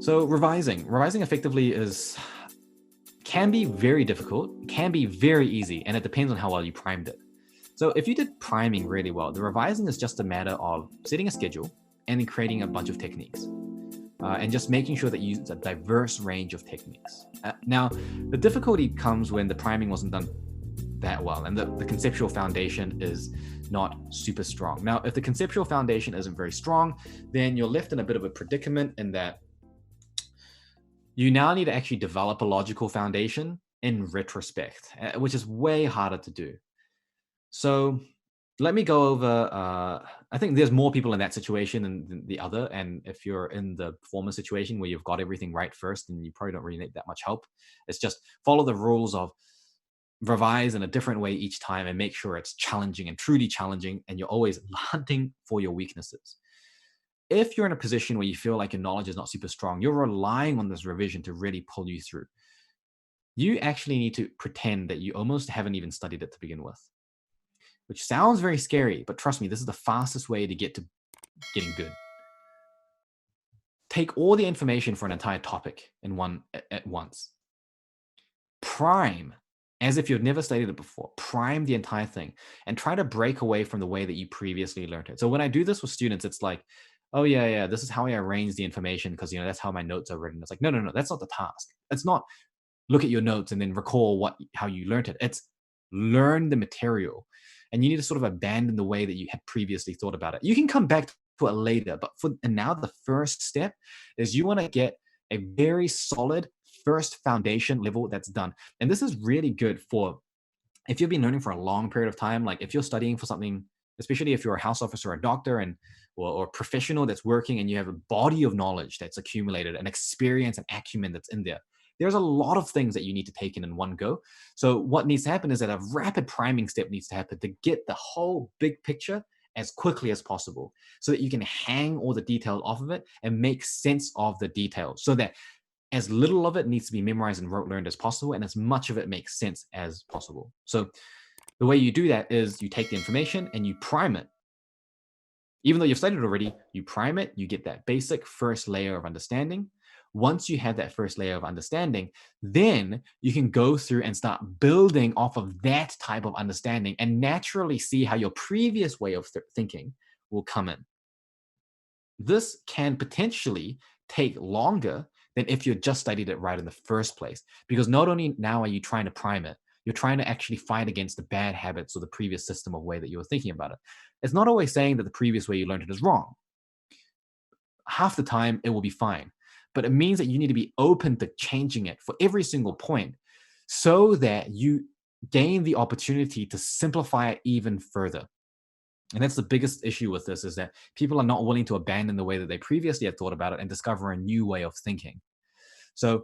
So revising effectively can be very difficult, can be very easy, and it depends on how well you primed it. So if you did priming really well, the revising is just a matter of setting a schedule and then creating a bunch of techniques. And just making sure that you use a diverse range of techniques. Now, the difficulty comes when the priming wasn't done that well and the conceptual foundation is not super strong. Now, if the conceptual foundation isn't very strong, then you're left in a bit of a predicament in that you now need to actually develop a logical foundation in retrospect, which is way harder to do. So let me go over, I think there's more people in that situation than the other. And if you're in the former situation where you've got everything right first, then you probably don't really need that much help. It's just follow the rules of revise in a different way each time and make sure it's challenging and truly challenging. And you're always hunting for your weaknesses. If you're in a position where you feel like your knowledge is not super strong, you're relying on this revision to really pull you through. You actually need to pretend that you almost haven't even studied it to begin with, which sounds very scary, but trust me, this is the fastest way to get to getting good. Take all the information for an entire topic at once. Prime as if you've never studied it before. Prime the entire thing and try to break away from the way that you previously learned it. So when I do this with students, it's like, oh yeah, this is how I arrange the information because that's how my notes are written. It's like, no, that's not the task. It's not look at your notes and then recall how you learned it. It's learn the material. And you need to sort of abandon the way that you had previously thought about it. You can come back to it later, but and now the first step is you want to get a very solid first foundation level that's done. And this is really good for if you've been learning for a long period of time, like if you're studying for something, especially if you're a house officer or a doctor or a professional that's working and you have a body of knowledge that's accumulated, an experience and acumen that's in there. There's a lot of things that you need to take in one go. So what needs to happen is that a rapid priming step needs to happen to get the whole big picture as quickly as possible so that you can hang all the details off of it and make sense of the details so that as little of it needs to be memorized and rote learned as possible and as much of it makes sense as possible. So the way you do that is you take the information and you prime it. Even though you've studied it already, you prime it, you get that basic first layer of understanding. Once you have that first layer of understanding, then you can go through and start building off of that type of understanding and naturally see how your previous way of thinking will come in. This can potentially take longer than if you just studied it right in the first place, because not only now are you trying to prime it, you're trying to actually fight against the bad habits or the previous system of way that you were thinking about it. It's not always saying that the previous way you learned it is wrong. Half the time, it will be fine. But it means that you need to be open to changing it for every single point so that you gain the opportunity to simplify it even further. And that's the biggest issue with this, is that people are not willing to abandon the way that they previously had thought about it and discover a new way of thinking. So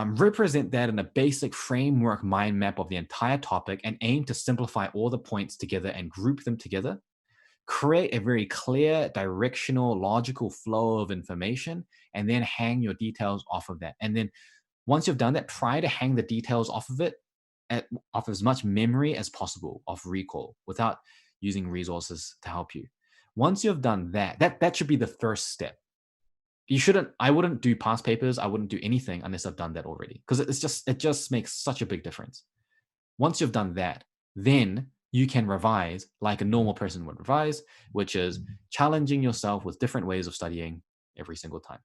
represent that in a basic framework mind map of the entire topic and aim to simplify all the points together and group them together. Create a very clear, directional, logical flow of information, and then hang your details off of that. And then once you've done that, try to hang the details off of it, off as much memory as possible of recall without using resources to help you. Once you've done that should be the first step. I wouldn't do past papers. I wouldn't do anything unless I've done that already, because it just makes such a big difference. Once you've done that, then you can revise like a normal person would revise, which is challenging yourself with different ways of studying every single time.